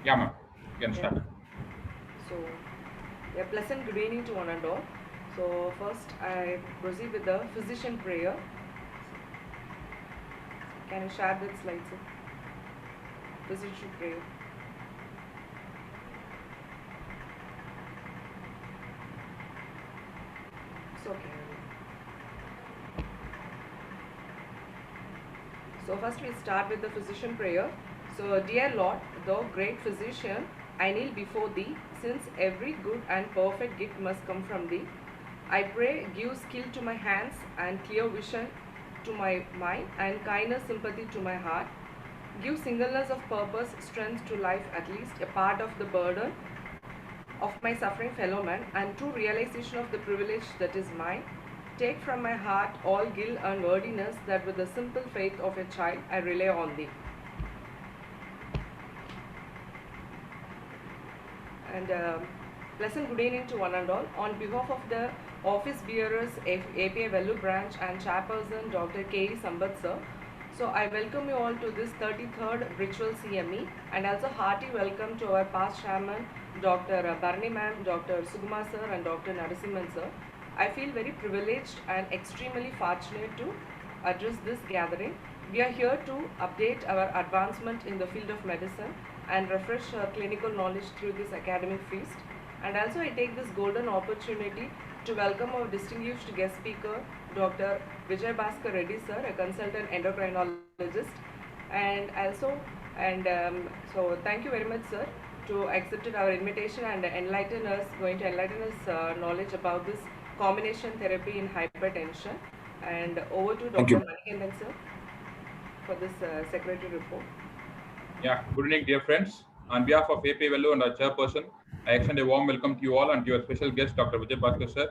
Yeah, ma'am. You can Yeah. start. So, yeah, pleasant good evening to one and all. So, first I proceed with the physician prayer. Can you share that slide, sir? Physician prayer. It's okay. So, first we start with the physician prayer. So, dear Lord, thou great physician, I kneel before thee, since every good and perfect gift must come from thee. I pray, give skill to my hands and clear vision to my mind and kindness sympathy to my heart. Give singleness of purpose, strength to life, at least a part of the burden of my suffering fellow man, and true realization of the privilege that is mine. Take from my heart all guilt and worthiness, that with the simple faith of a child I rely on thee. And pleasant good evening to one and all. On behalf of the office bearers, APA Vellore branch and chairperson Dr. K. Sambat sir, so I welcome you all to this 33rd virtual CME, and also hearty welcome to our past chairman Dr. Barney ma'am, Dr. Suguma sir and Dr. Narasimhan sir. I feel very privileged and extremely fortunate to address this gathering. We are here to update our advancement in the field of medicine and refresh clinical knowledge through this academic feast. And also I take this golden opportunity to welcome our distinguished guest speaker, Dr. Vijay Bhaskar Reddy sir, a consultant endocrinologist. And also, so thank you very much sir to accepted our invitation and going to enlighten us knowledge about this combination therapy in hypertension. And over to Thank Dr. you. Manikandan sir for this secretary report. Yeah, good evening, dear friends. On behalf of AP Velu and our chairperson, I extend a warm welcome to you all and to your special guest, Dr. Vijay Bhaskar sir.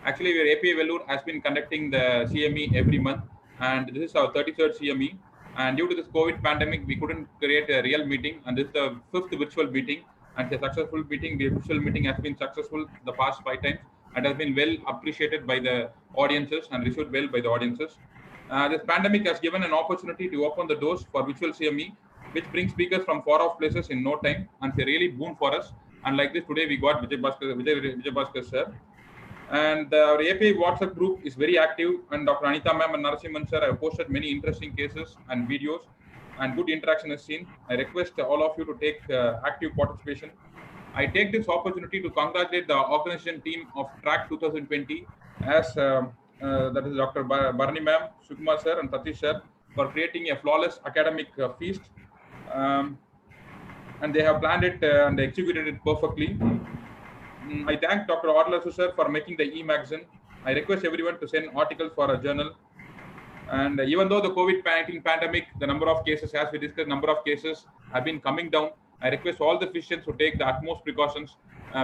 Actually, our AP Vellore has been conducting the CME every month, and this is our 33rd CME. And due to this COVID pandemic, we couldn't create a real meeting, and this is the fifth virtual meeting, and it's a successful meeting. The virtual meeting has been successful the past 5 times and has been well appreciated by the audiences and received well by the audiences. This pandemic has given an opportunity to open the doors for virtual CME, which brings speakers from far off places in no time, and it's a really boon for us. And like this, today we got Vijay Bhaskar sir, and our API WhatsApp group is very active. And Dr. Anita ma'am and Narasimhan sir have posted many interesting cases and videos, and good interaction is seen. I request all of you to take active participation. I take this opportunity to congratulate the organization team of Track 2020, as that is Dr. Barney ma'am, Sukuma sir, and Satish sir, for creating a flawless academic feast. Um, and they have planned it and executed it perfectly. I thank Dr. Adler sir for making the e-magazine. I request everyone to send articles for a journal. And even though the COVID-19 pandemic, the number of cases, as we discussed, number of cases have been coming down, I request all the physicians to take the utmost precautions,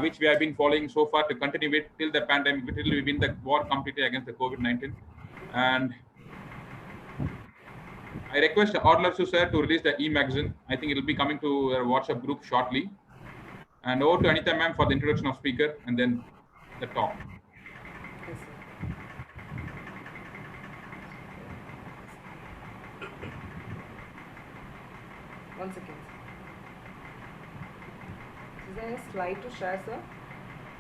which we have been following so far, to continue it till the pandemic, till we win the war completely against the COVID-19. And I request Adler sir to release the e-magazine. I think it will be coming to our WhatsApp group shortly. And over to Anita ma'am for the introduction of speaker and then the talk. Yes, sir. One second. Is there a slide to share, sir?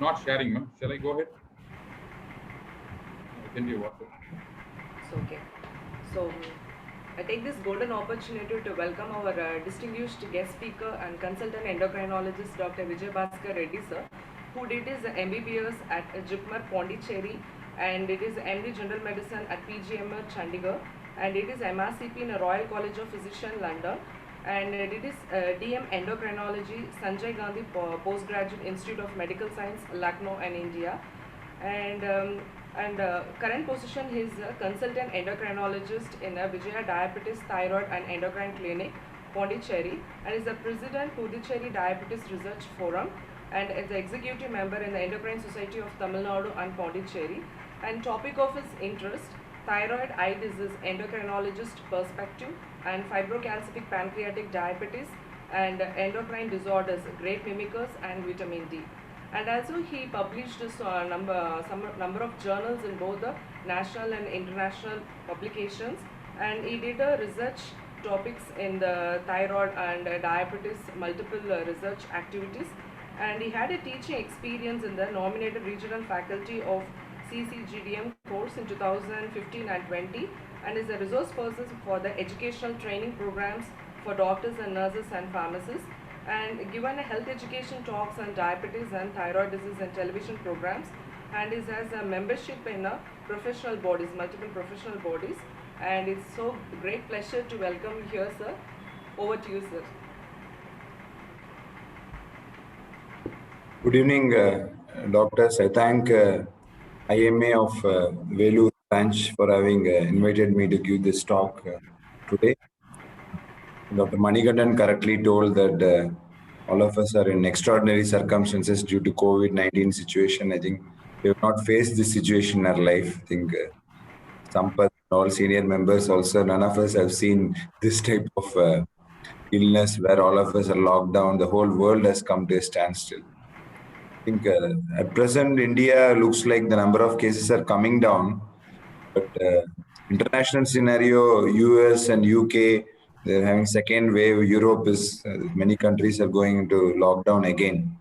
Not sharing, ma'am. Shall I go ahead? I send you WhatsApp. So, okay. So, I take this golden opportunity to welcome our distinguished guest speaker and consultant endocrinologist Dr. Vijay Bhaskar Reddy sir, who did his MBBS at Jipmar Pondicherry, and it is MD General Medicine at PGMR Chandigarh, and it is MRCP in Royal College of Physicians London, and it is DM Endocrinology Sanjay Gandhi Postgraduate Institute of Medical Science Lucknow and India, and current position he is a consultant endocrinologist in a Vijaya Diabetes Thyroid and Endocrine Clinic, Pondicherry, and is the president Puducherry Diabetes Research Forum, and is the executive member in the Endocrine Society of Tamil Nadu and Pondicherry. And topic of his interest: thyroid eye disease, endocrinologist perspective, and fibrocalcific pancreatic diabetes, and endocrine disorders, great mimickers, and vitamin D. And also he published some number of journals in both the national and international publications, and he did a research topics in the thyroid and diabetes multiple research activities, and he had a teaching experience in the nominated regional faculty of CCGDM course in 2015 and 20, and is a resource person for the educational training programs for doctors and nurses and pharmacists, and given a health education talks on diabetes and thyroid disease and television programs, and is has a membership in professional bodies, multiple professional bodies, and it's so great pleasure to welcome you here, sir. Over to you, sir. Good evening, doctors. I thank IMA of Vellore branch for having invited me to give this talk today. Dr. Manikandan correctly told that all of us are in extraordinary circumstances due to COVID-19 situation. I think we have not faced this situation in our life. I think Sampath, all senior members also, none of us have seen this type of illness where all of us are locked down. The whole world has come to a standstill. I think at present, India looks like the number of cases are coming down, but international scenario, US and UK, they're having second wave. Europe is, many countries are going into lockdown again.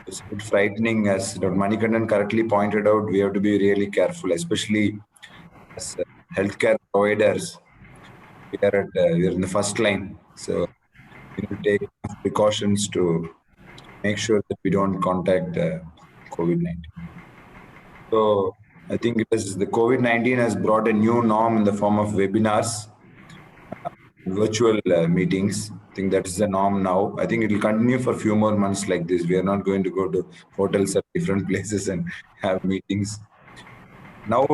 It's a bit frightening. As Dr. Manikandan correctly pointed out, we have to be really careful, especially as healthcare providers. We are in the first line, so we need to take precautions to make sure that we don't contact COVID-19. So I think the COVID-19 has brought a new norm in the form of webinars, virtual meetings. I think that is the norm now. I think it will continue for a few more months like this. We are not going to go to hotels at different places and have meetings. Now,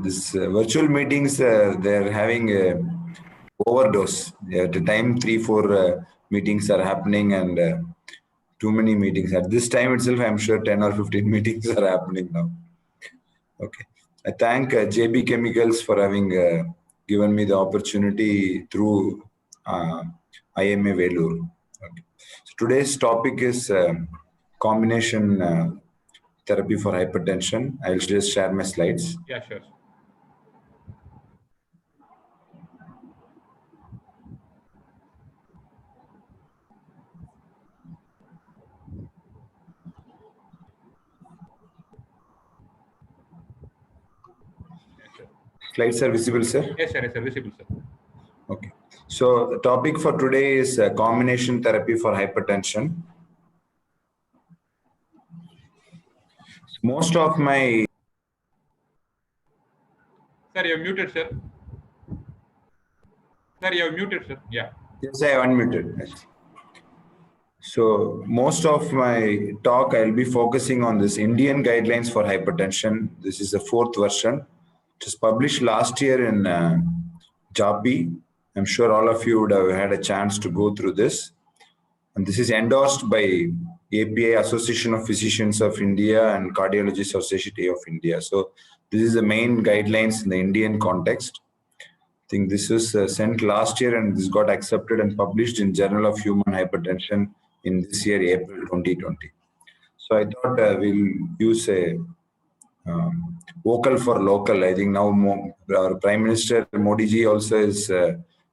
this virtual meetings, they're having a overdose. At a time, 3-4 meetings are happening, and too many meetings. At this time itself, I'm sure 10 or 15 meetings are happening now. Okay. I thank JB Chemicals for having given me the opportunity through IMA Vellore. Okay. So today's topic is combination therapy for hypertension. I'll just share my slides. Yeah, sure. Slides are visible, sir? Yes, sir. Yes, sir. Visible, sir. Okay. So the topic for today is combination therapy for hypertension. Most of my... Sir, you're muted, sir. Sir, you're muted, sir. Yeah. Yes, I unmuted. So most of my talk, I'll be focusing on this Indian guidelines for hypertension. This is the 4th version. It was published last year in JAPI. I'm sure all of you would have had a chance to go through this. And this is endorsed by API, Association of Physicians of India, and Cardiology Society of India. So this is the main guidelines in the Indian context. I think this was sent last year, and this got accepted and published in Journal of Human Hypertension in this year, April 2020. So I thought we'll use a vocal for local. I think now our Prime Minister Modi ji also is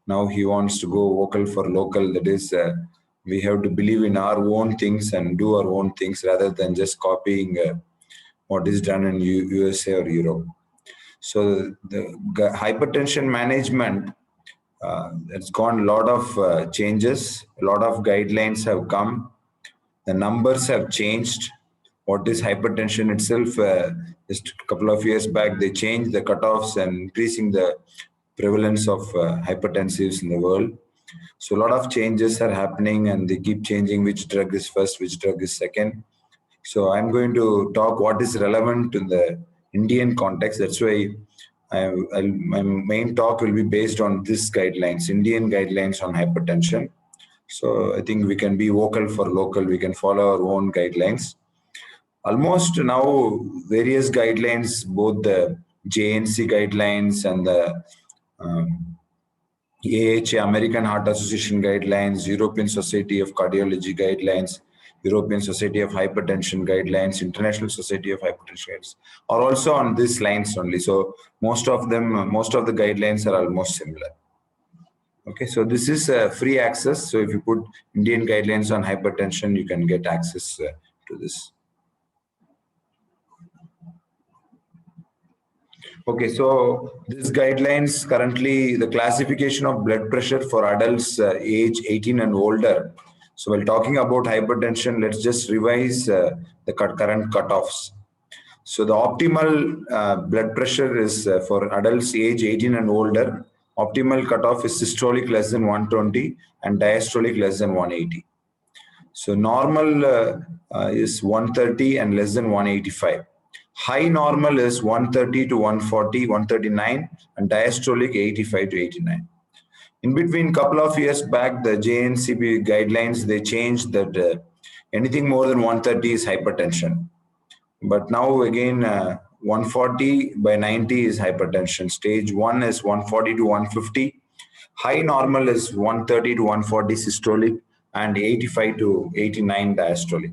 now he wants to go vocal for local. That is, we have to believe in our own things and do our own things rather than just copying what is done in USA or Europe. So the hypertension management, it's gone a lot of changes. A lot of guidelines have come. The numbers have changed. What is hypertension itself? Just a couple of years back, they changed the cutoffs and increasing the prevalence of hypertensives in the world. So a lot of changes are happening, and they keep changing which drug is first, which drug is second. So I'm going to talk what is relevant in the Indian context. That's why my main talk will be based on this guidelines, Indian guidelines on hypertension. So I think we can be vocal for local. We can follow our own guidelines. Almost now, various guidelines, both the JNC guidelines and the AHA, American Heart Association guidelines, European Society of Cardiology guidelines, European Society of Hypertension guidelines, International Society of Hypertension guidelines are also on these lines only. So most of them, most of the guidelines are almost similar. Okay, so this is free access. So if you put Indian guidelines on hypertension, you can get access to this. Okay, so these guidelines currently, the classification of blood pressure for adults age 18 and older. So while talking about hypertension, let's just revise the current cutoffs. So the optimal blood pressure is for adults age 18 and older. Optimal cutoff is systolic less than 120 and diastolic less than 180. So normal is 130 and less than 185. High normal is 130 to 140, 139, and diastolic 85 to 89. In between, couple of years back, the JNCB guidelines, they changed that anything more than 130 is hypertension. But now again, 140 by 90 is hypertension. Stage 1 is 140 to 150. High normal is 130 to 140 systolic and 85 to 89 diastolic.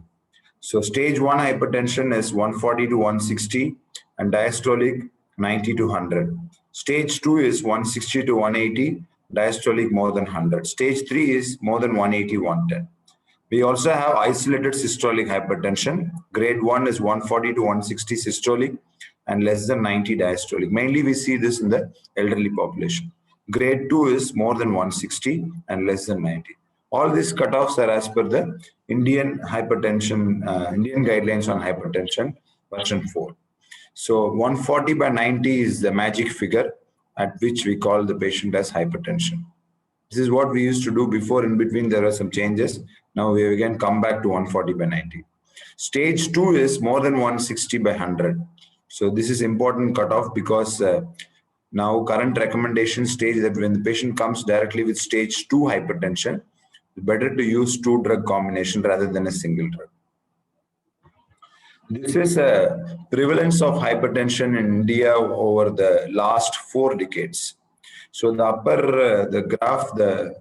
So stage 1 hypertension is 140 to 160 and diastolic 90 to 100. Stage 2 is 160 to 180, diastolic more than 100. Stage 3 is more than 180, 110. We also have isolated systolic hypertension. Grade 1 is 140 to 160 systolic and less than 90 diastolic. Mainly we see this in the elderly population. Grade 2 is more than 160 and less than 90. All these cutoffs are as per the Indian hypertension, Indian guidelines on hypertension, version 4. So 140 by 90 is the magic figure at which we call the patient as hypertension. This is what we used to do before. In between, there are some changes. Now we again come back to 140 by 90. Stage 2 is more than 160 by 100. So this is important cutoff because now current recommendation stage that when the patient comes directly with stage 2 hypertension, it's better to use 2 drug combination rather than a single drug. This is a prevalence of hypertension in India over the last 4 decades. So the upper, the graph, the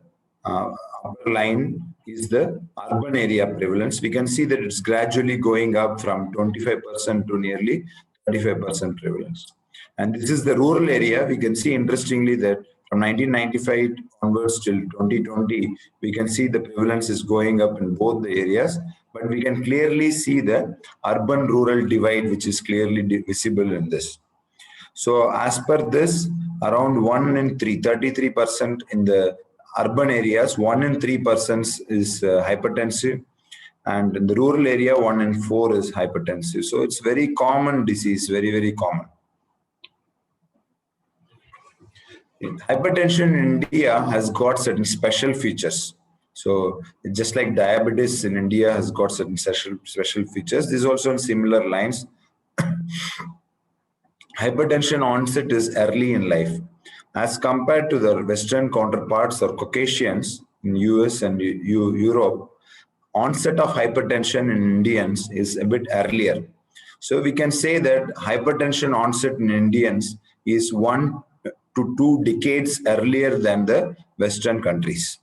upper line is the urban area prevalence. We can see that it's gradually going up from 25% to nearly 35% prevalence. And this is the rural area. We can see interestingly that from 1995 onwards till 2020, we can see the prevalence is going up in both the areas. But we can clearly see the urban-rural divide, which is clearly visible in this. So as per this, around 1 in 3, 33% in the urban areas, 1 in 3 persons is hypertensive, and in the rural area, 1 in 4 is hypertensive. So it's very common disease, very, very common. Hypertension in India has got certain special features. So just like diabetes in India has got certain special features, this is also on similar lines. Hypertension onset is early in life. As compared to the Western counterparts or Caucasians in US and Europe, onset of hypertension in Indians is a bit earlier. So we can say that hypertension onset in Indians is 1 to 2 decades earlier than the Western countries.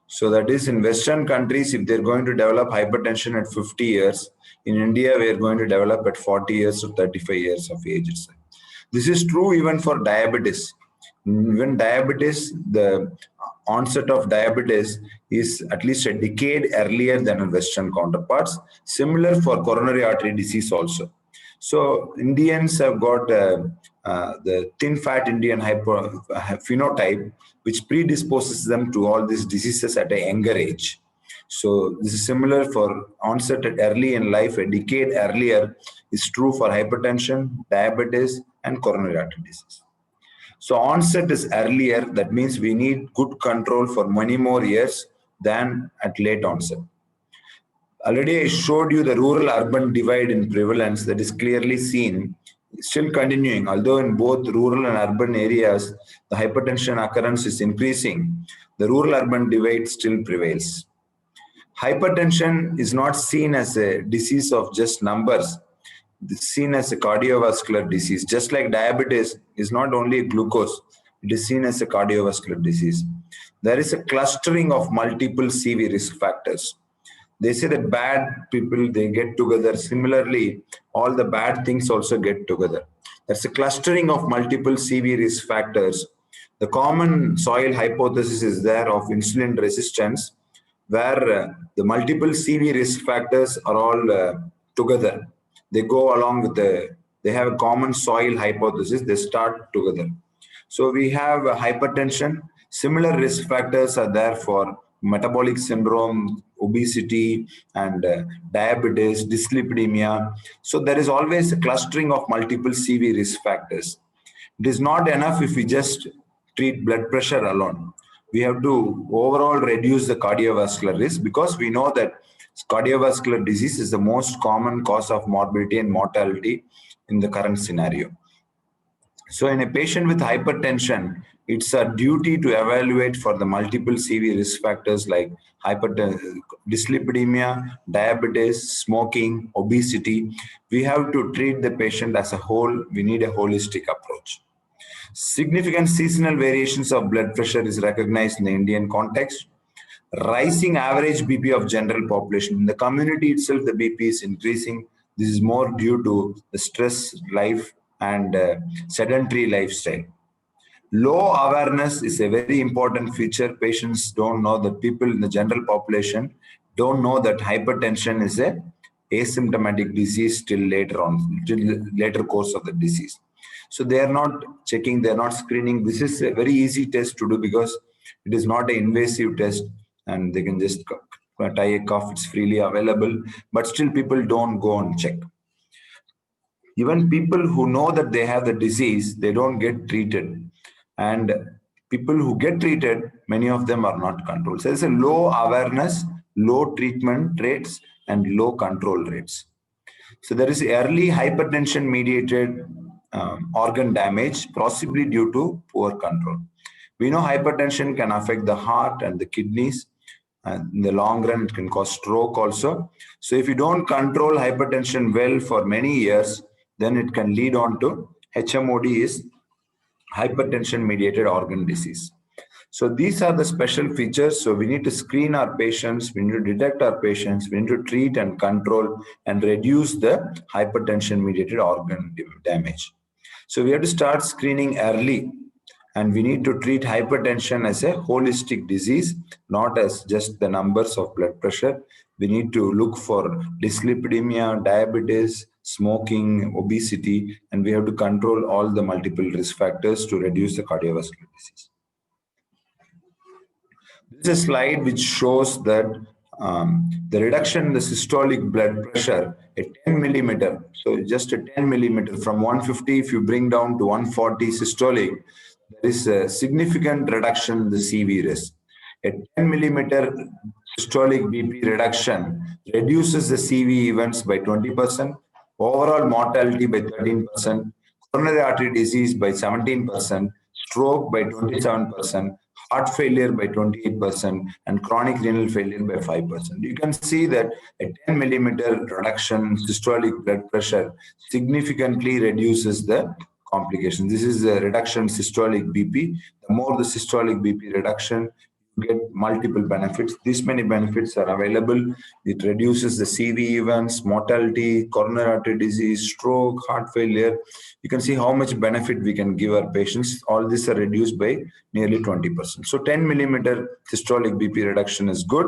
So that is, in Western countries, if they're going to develop hypertension at 50 years, in India, we're going to develop at 40 years or 35 years of age itself. This is true even for diabetes. Even diabetes, the onset of diabetes is at least a decade earlier than in Western counterparts. Similar for coronary artery disease also. So Indians have got the thin fat Indian phenotype, which predisposes them to all these diseases at a younger age. So this is similar for onset at early in life, a decade earlier is true for hypertension, diabetes, and coronary artery disease. So onset is earlier, that means we need good control for many more years than at late onset. Already I showed you the rural-urban divide in prevalence that is clearly seen, still continuing. Although in both rural and urban areas, the hypertension occurrence is increasing, the rural-urban divide still prevails. Hypertension is not seen as a disease of just numbers. It's seen as a cardiovascular disease. Just like diabetes is not only glucose, it is seen as a cardiovascular disease. There is a clustering of multiple CV risk factors. They say that bad people, they get together. Similarly, all the bad things also get together. There's a clustering of multiple CV risk factors The common soil hypothesis is there of insulin resistance, where the multiple CV risk factors are all together. They go along with they have a common soil hypothesis, they start together. So we have hypertension. Similar risk factors are there for metabolic syndrome, obesity, and diabetes, dyslipidemia. So there is always a clustering of multiple CV risk factors. It is not enough if we just treat blood pressure alone. We have to overall reduce the cardiovascular risk, because we know that cardiovascular disease is the most common cause of morbidity and mortality in the current scenario. So in a patient with hypertension, it's a duty to evaluate for the multiple CV risk factors like dyslipidemia, diabetes, smoking, obesity. We have to treat the patient as a whole. We need a holistic approach. Significant seasonal variations of blood pressure is recognized in the Indian context. Rising average BP of general population. In the community itself, the BP is increasing. This is more due to the stress life and sedentary lifestyle. Low awareness is a very important feature. Patients don't know that people in the general population don't know that hypertension is a asymptomatic disease till later on, till later course of the disease. So they are not checking, they are not screening. This is a very easy test to do because it is not an invasive test and they can just tie a cuff, it's freely available, but still people don't go and check. Even people who know that they have the disease, they don't get treated. And people who get treated, many of them are not controlled. So there's a low awareness, low treatment rates, and low control rates. So there is early hypertension mediated organ damage, possibly due to poor control. We know hypertension can affect the heart and the kidneys. And in the long run, it can cause stroke also. So if you don't control hypertension well for many years, then it can lead on to HMOD, is hypertension mediated organ disease. So these are the special features. So we need to screen our patients, we need to detect our patients, we need to treat and control and reduce the hypertension mediated organ damage. So we have to start screening early, and we need to treat hypertension as a holistic disease, not as just the numbers of blood pressure. We need to look for dyslipidemia, diabetes, smoking, obesity, and we have to control all the multiple risk factors to reduce the cardiovascular disease. This is a slide which shows that the reduction in the systolic blood pressure at 10 millimeter. So just a 10 millimeter from 150, if you bring down to 140 systolic, there is a significant reduction in the CV risk. A 10 millimeter systolic BP reduction reduces the CV events by 20%, overall mortality by 13%, coronary artery disease by 17%, stroke by 27%, heart failure by 28%, and chronic renal failure by 5%. You can see that a 10 millimeter reduction in systolic blood pressure significantly reduces the complications. This is a reduction in systolic BP. The more the systolic BP reduction, you get multiple benefits. These many benefits are available. It reduces the CV events, mortality, coronary artery disease, stroke, heart failure. You can see how much benefit we can give our patients. All these are reduced by nearly 20%. So 10 millimeter systolic BP reduction is good.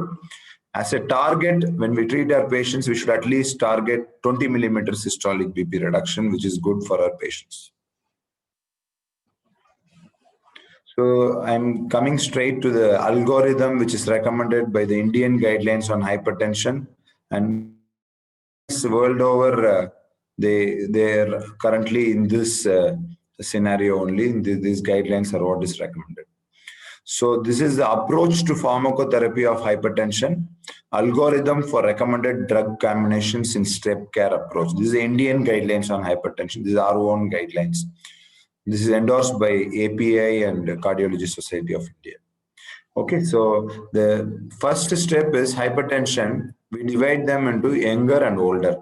As a target, when we treat our patients, we should at least target 20 millimeter systolic BP reduction, which is good for our patients. So I'm coming straight to the algorithm which is recommended by the Indian guidelines on hypertension, and world over they're currently in this scenario only. These guidelines are what is recommended. So this is the approach to pharmacotherapy of hypertension, algorithm for recommended drug combinations in step care approach. This is the Indian guidelines on hypertension. These are our own guidelines. This is endorsed by API and Cardiology Society of India. Okay, so the first step is hypertension. We divide them into younger and older.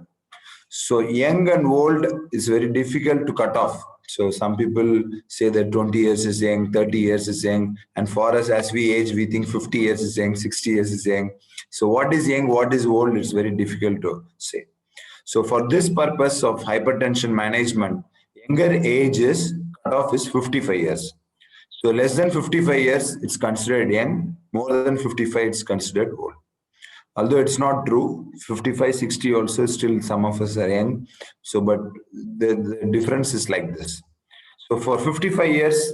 So young and old is very difficult to cut off. So some people say that 20 years is young, 30 years is young. And for us, as we age, we think 50 years is young, 60 years is young. So what is young, what is old, it's very difficult to say. So for this purpose of hypertension management, younger age is cutoff is 55 years. So less than 55 years, it's considered young. More than 55, it's considered old. Although it's not true, 55, 60 also still some of us are young. So, but the difference is like this. So for 55 years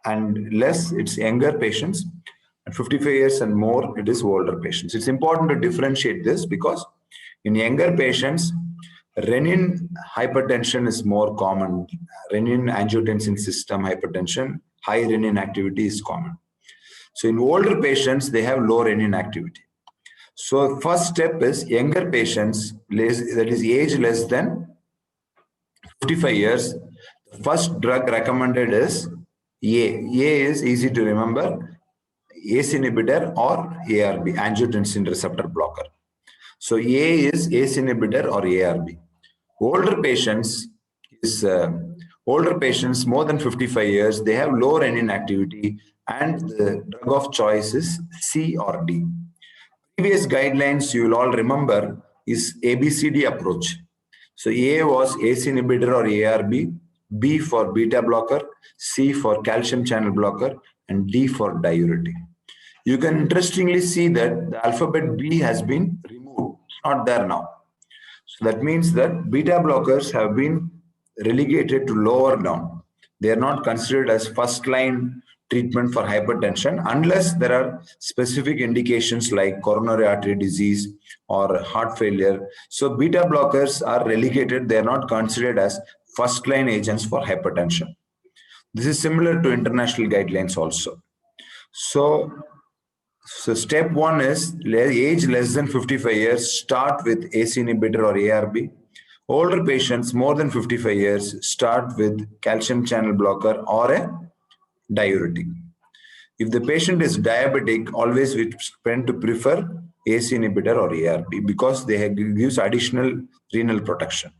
and less, it's younger patients. And 55 years and more, it is older patients. It's important to differentiate this because in younger patients, renin hypertension is more common. Renin angiotensin system hypertension, high renin activity is common. So in older patients, they have low renin activity. So first step is younger patients, that is age less than 55 years. The first drug recommended is A. A is easy to remember, ACE inhibitor or ARB, angiotensin receptor blocker. So A is ACE inhibitor or ARB. Older patients more than 55 years, they have low renin activity and the drug of choice is C or D. Previous guidelines you will all remember is ABCD approach. So A was ACE inhibitor or ARB, B for beta blocker, C for calcium channel blocker, and D for diuretic. You can interestingly see that the alphabet B has been removed. It's not there now. So that means that beta blockers have been relegated to lower down. They are not considered as first line treatment for hypertension unless there are specific indications like coronary artery disease or heart failure. So beta blockers are relegated. They are not considered as first line agents for hypertension. This is similar to international guidelines also. So step one is age less than 55 years, start with ACE inhibitor or ARB. Older patients more than 55 years, start with calcium channel blocker or a diuretic. If the patient is diabetic, always we tend to prefer ACE inhibitor or ARB because they gives additional renal protection.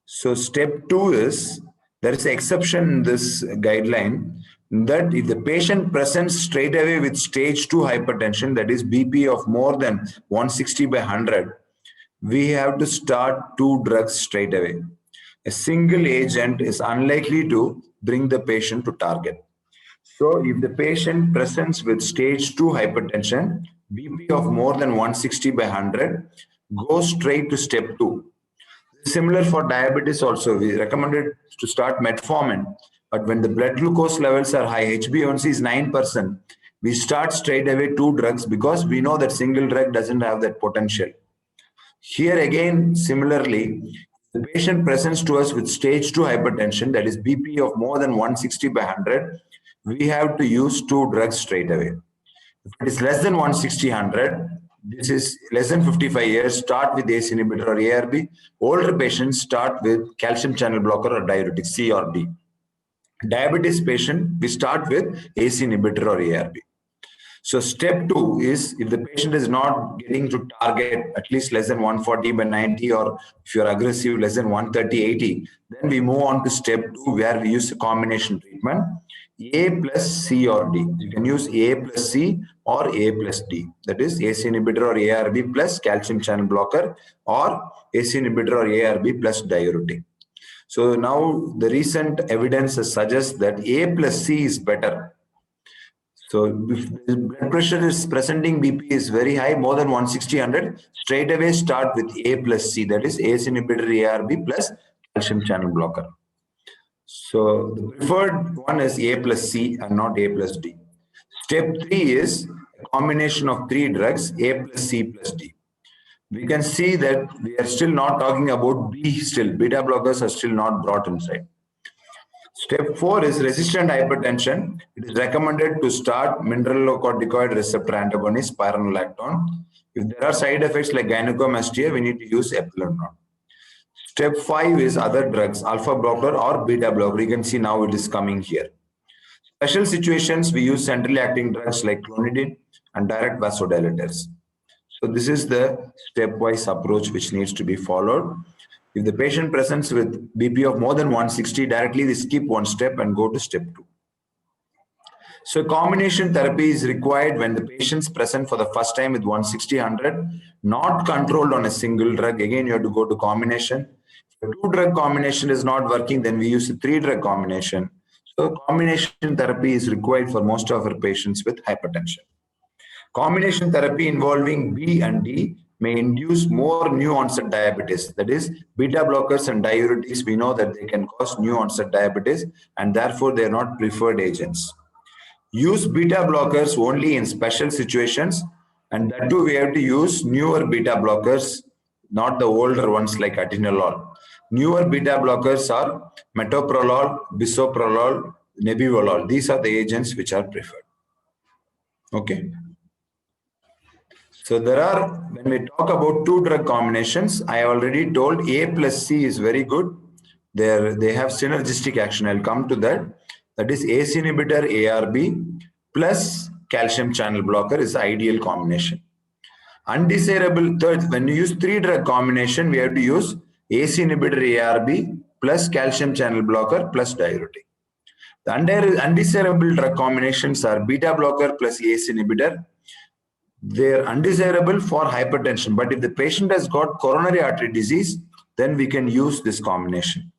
So step two is, there is an exception in this guideline that if the patient presents straight away with stage 2 hypertension, that is BP of more than 160 by 100, we have to start 2 drugs straight away. A single agent is unlikely to bring the patient to target. So if the patient presents with stage 2 hypertension, BP of more than 160 by 100, go straight to step 2. Similar for diabetes also, we recommended to start metformin, but when the blood glucose levels are high, HbA1c is 9%, we start straight away 2 drugs because we know that single drug doesn't have that potential. Here again, similarly, the patient presents to us with stage 2 hypertension, that is BP of more than 160 by 100, we have to use 2 drugs straight away. If it is less than 160, 100, this is less than 55 years, start with ACE inhibitor or ARB. Older patients start with calcium channel blocker or diuretic, C or D. Diabetes patient, we start with ACE inhibitor or ARB. So step 2 is if the patient is not getting to target at least less than 140 by 90, or if you're aggressive less than 130, 80, then we move on to step 2 where we use a combination treatment, A plus C or D. You can use A plus C or A plus D. That is ACE inhibitor or ARB plus calcium channel blocker or ACE inhibitor or ARB plus diuretic. So now the recent evidence suggests that A plus C is better. So if the blood pressure is presenting BP is very high, more than 160, 100, straight away start with A plus C, that is ACE inhibitor ARB plus calcium channel blocker. So the preferred one is A plus C and not A plus D. Step 3 is a combination of 3 drugs, A plus C plus D. We can see that we are still not talking about B still. Beta blockers are still not brought inside. Step 4 is resistant hypertension. It is recommended to start mineralocorticoid receptor antagonist, spironolactone. If there are side effects like gynecomastia, we need to use eplerenone. Step 5 is other drugs, alpha blocker or beta blocker. You can see now it is coming here. Special situations, we use centrally acting drugs like clonidine and direct vasodilators. So this is the stepwise approach which needs to be followed. If the patient presents with BP of more than 160, directly we skip 1 step and go to step 2. So combination therapy is required when the patients present for the first time with 160, 100, not controlled on a single drug. Again, you have to go to combination. If a 2-drug combination is not working, then we use a 3-drug combination. So combination therapy is required for most of our patients with hypertension. Combination therapy involving B and D may induce more new onset diabetes. That is, beta blockers and diuretics, we know that they can cause new onset diabetes and therefore they are not preferred agents. Use beta blockers only in special situations, and that too we have to use newer beta blockers, not the older ones like atenolol. Newer beta blockers are metoprolol, bisoprolol, nebivolol. These are the agents which are preferred. Okay. So there are, when we talk about two drug combinations, I already told A plus C is very good. They have synergistic action. I'll come to that. That is ACE inhibitor ARB plus calcium channel blocker is the ideal combination. Undesirable third, when you use three drug combination, we have to use ACE inhibitor ARB plus calcium channel blocker plus diuretic. The undesirable drug combinations are beta blocker plus ACE inhibitor. They are undesirable for hypertension, but if the patient has got coronary artery disease, then we can use this combination.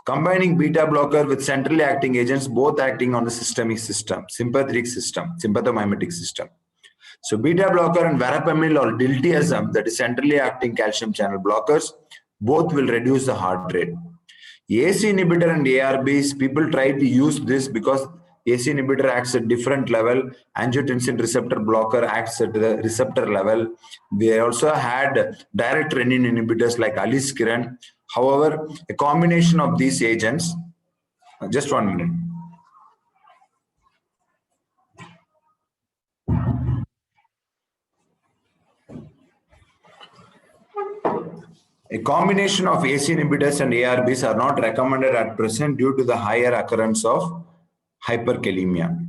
Combining beta blocker with centrally acting agents, both acting on the systemic system, sympathetic system, sympathomimetic system. So beta blocker and verapamil or diltiazem, that is centrally acting calcium channel blockers, both will reduce the heart rate. ACE inhibitor and ARBs, people try to use this because ACE inhibitor acts at different level. Angiotensin receptor blocker acts at the receptor level. We also had direct renin inhibitors like aliskiren. However, a combination of these agents, just 1 minute. A combination of ACE inhibitors and ARBs are not recommended at present due to the higher occurrence of hyperkalemia.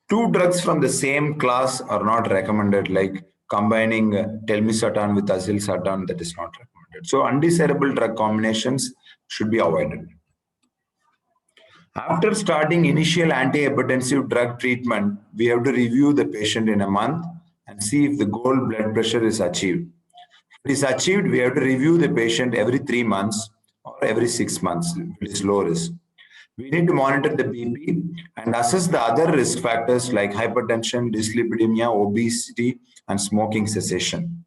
Two drugs from the same class are not recommended, like combining telmisartan with azilsartan, that is not recommended. So undesirable drug combinations should be avoided. After starting initial antihypertensive drug treatment, we have to review the patient in a month and see if the goal blood pressure is achieved. If it is achieved, we have to review the patient every 3 months or every 6 months if it is low risk. We need to monitor the BP and assess the other risk factors like hypertension, dyslipidemia, obesity, and smoking cessation.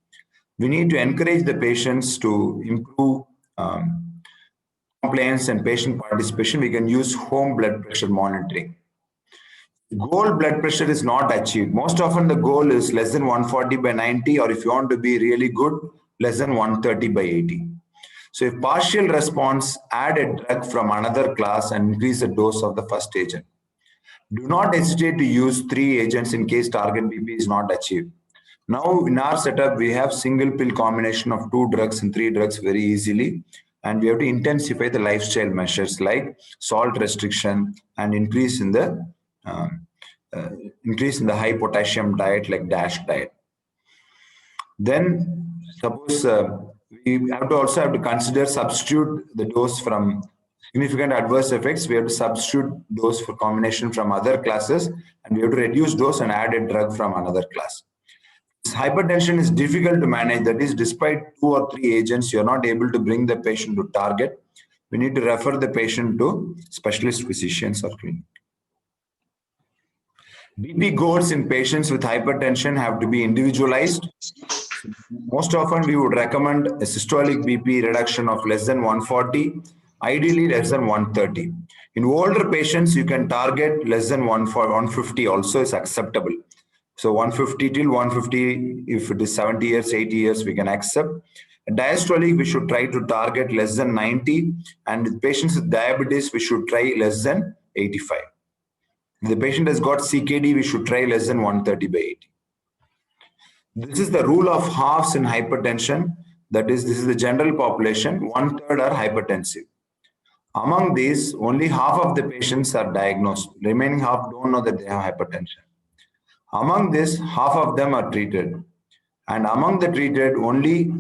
We need to encourage the patients to improve compliance and patient participation. We can use home blood pressure monitoring. Goal blood pressure is not achieved. Most often the goal is less than 140/90, or if you want to be really good, less than 130/80. So if partial response, add a drug from another class and increase the dose of the first agent. Do not hesitate to use 3 agents in case target BP is not achieved. Now in our setup, we have single pill combination of 2 drugs and 3 drugs very easily. And we have to intensify the lifestyle measures like salt restriction and increase in the high potassium diet like DASH diet. Then suppose we also have to consider substitute the dose from significant adverse effects. We have to substitute dose for combination from other classes, and we have to reduce dose and add a drug from another class. Hypertension is difficult to manage. That is, despite 2 or 3 agents, you're not able to bring the patient to target. We need to refer the patient to specialist physicians or clinic. BP goals in patients with hypertension have to be individualized. Most often, we would recommend a systolic BP reduction of less than 140, ideally less than 130. In older patients, you can target less than 150 also is acceptable. So 150 till 150, if it is 70 years, 80 years, we can accept. Diastolic, we should try to target less than 90. And with patients with diabetes, we should try less than 85. If the patient has got CKD, we should try less than 130/80. This is the rule of halves in hypertension. That is, this is the general population. 1/3 are hypertensive. Among these, only half of the patients are diagnosed. Remaining half don't know that they have hypertension. Among this, half of them are treated. And among the treated, only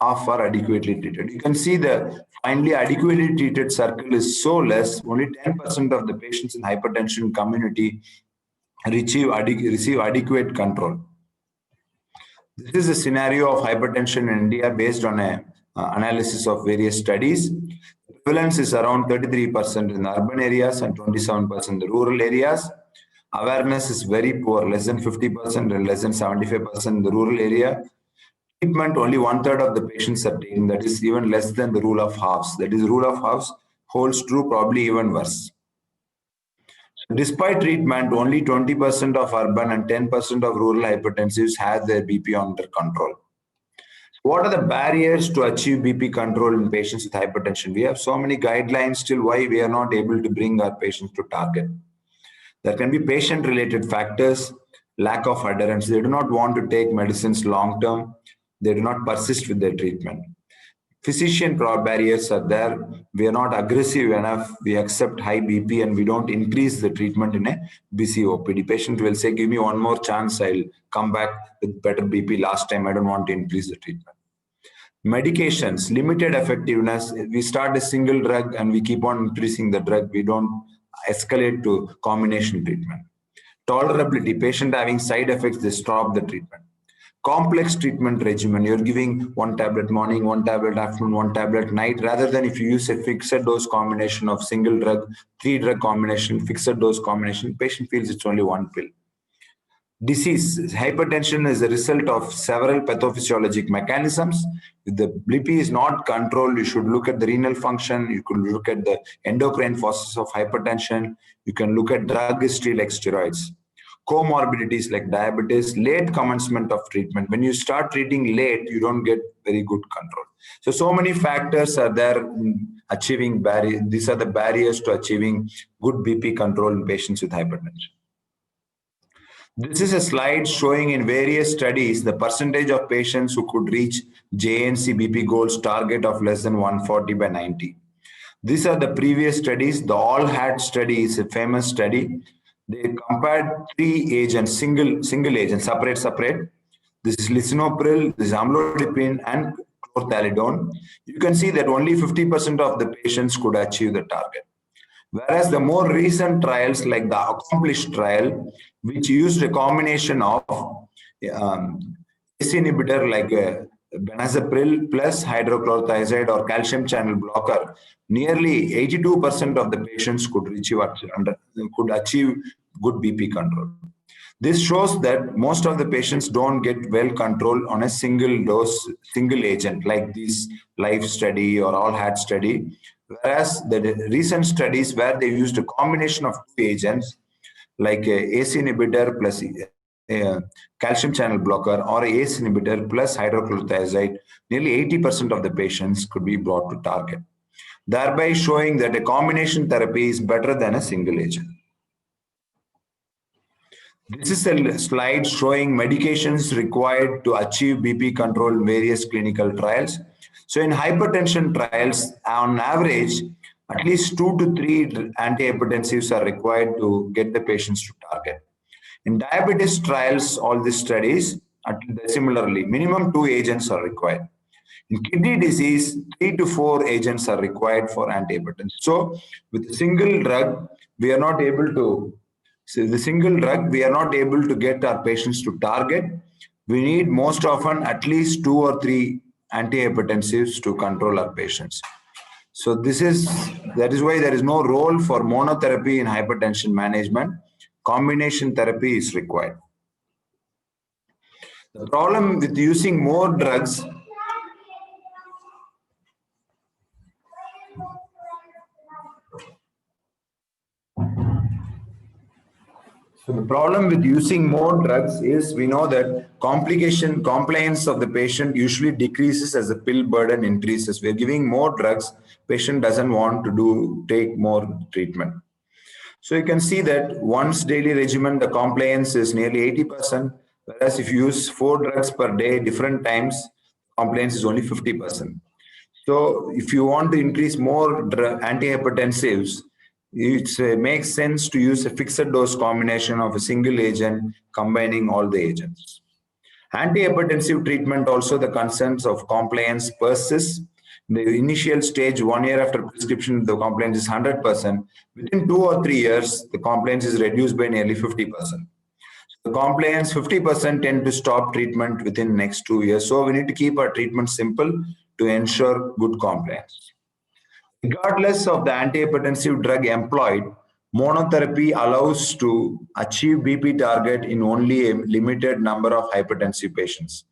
half are adequately treated. You can see the finally adequately treated circle is so less. Only 10% of the patients in hypertension community receive adequate control. This is a scenario of hypertension in India based on an analysis of various studies. The Prevalence is around 33% in urban areas and 27% in the rural areas. Awareness is very poor, less than 50% and less than 75% in the rural area. Treatment, only 1/3 of the patients are taking, that is even less than the rule of halves. That is, rule of halves holds true, probably even worse. Despite treatment, only 20% of urban and 10% of rural hypertensives have their BP under control. What are the barriers to achieve BP control in patients with hypertension? We have so many guidelines, still why we are not able to bring our patients to target. There can be patient-related factors, lack of adherence. They do not want to take medicines long-term. They do not persist with their treatment. Physician barriers are there. We are not aggressive enough. We accept high BP and we don't increase the treatment in a busy OPD. Patient will say, give me one more chance. I'll come back with better BP last time. I don't want to increase the treatment. Medications, limited effectiveness. We start a single drug and we keep on increasing the drug. We don't escalate to combination treatment. Tolerability, patient having side effects, they stop the treatment. Complex treatment regimen, you're giving one tablet morning, one tablet afternoon, one tablet night, rather than if you use a fixed dose combination of single drug, 3-drug combination, fixed dose combination, patient feels it's only one pill. Disease, hypertension is a result of several pathophysiologic mechanisms. If the BP is not controlled, you should look at the renal function, you could look at the endocrine causes of hypertension, you can look at drug history like steroids. Comorbidities like diabetes, late commencement of treatment. When you start treating late, you don't get very good control. So many factors are there in achieving barriers. These are the barriers to achieving good BP control in patients with hypertension. This is a slide showing in various studies the percentage of patients who could reach JNC BP goals target of less than 140 by 90. These are the previous studies. The ALL-HAT study is a famous study. They compared 3 agents, single agent, separate. This is lisinopril, this is amlodipine, and chlorthalidone. You can see that only 50% of the patients could achieve the target. Whereas the more recent trials, like the ACCOMPLISH trial, which used a combination of ACE inhibitor like benazepril plus hydrochlorothiazide or calcium channel blocker, nearly 82% of the patients could achieve good BP control. This shows that most of the patients don't get well controlled on a single dose, single agent like this LIFE study or ALL-HAT study. Whereas the recent studies where they used a combination of 2 agents like ACE inhibitor plus calcium channel blocker or ACE inhibitor plus hydrochlorothiazide, nearly 80% of the patients could be brought to target, thereby showing that a combination therapy is better than a single agent. This is a slide showing medications required to achieve BP control in various clinical trials. So in hypertension trials, on average, at least 2 to 3 antihypertensives are required to get the patients to target. In diabetes trials, all these studies, similarly, minimum 2 agents are required. In kidney disease, 3 to 4 agents are required for antihypertension. So with a single drug, we are not able to get our patients to target. We need most often at least 2 or 3 antihypertensives to control our patients. So that is why there is no role for monotherapy in hypertension management. Combination therapy is required. The problem with using more drugs is we know that compliance of the patient usually decreases as the pill burden increases. We're giving more drugs, patient doesn't want to take more treatment. So you can see that once daily regimen, the compliance is nearly 80%, whereas if you use 4 drugs per day, different times, compliance is only 50%. So if you want to increase more antihypertensives, it makes sense to use a fixed dose combination of a single agent combining all the agents. Antihypertensive treatment also, the concerns of compliance persists. In the initial stage, 1 year after prescription, the compliance is 100%. Within 2 or 3 years, the compliance is reduced by nearly 50%. The compliance, 50% tend to stop treatment within the next 2 years. So we need to keep our treatment simple to ensure good compliance. Regardless of the antihypertensive drug employed, monotherapy allows to achieve BP target in only a limited number of hypertensive patients.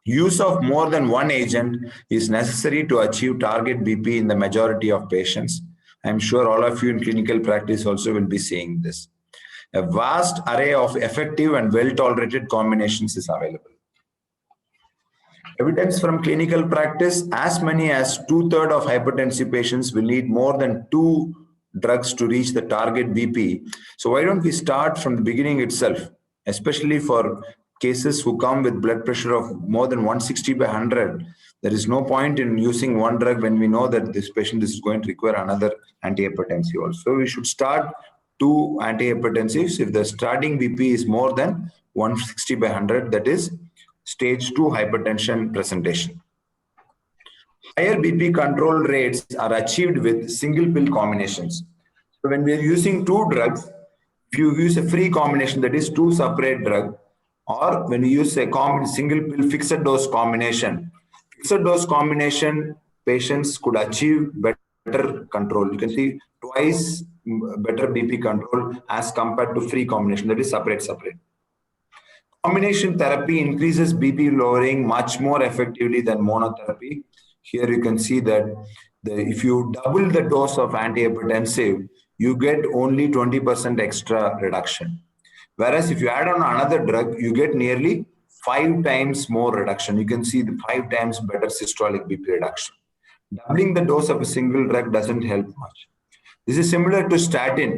Use of more than one agent is necessary to achieve target BP in the majority of patients. I'm sure all of you in clinical practice also will be seeing this. A vast array of effective and well-tolerated combinations is available. Evidence from clinical practice, as many as 2/3 of hypertensive patients will need more than 2 drugs to reach the target BP. So why don't we start from the beginning itself, especially for cases who come with blood pressure of more than 160/100. There is no point in using one drug when we know that this patient is going to require another antihypertensive also. We should start 2 antihypertensives if the starting BP is more than 160/100, that is stage 2 hypertension presentation. Higher BP control rates are achieved with single pill combinations. So when we are using 2 drugs, if you use a free combination, that is 2 separate drugs, or when you use a single pill fixed dose combination, patients could achieve better control. You can see twice better BP control as compared to free combination, that is separate. Combination therapy increases BP lowering much more effectively than monotherapy. Here you can see that if you double the dose of antihypertensive, you get only 20% extra reduction. Whereas if you add on another drug, you get nearly 5 times more reduction. You can see the 5 times better systolic BP reduction. Doubling the dose of a single drug doesn't help much. This is similar to statin.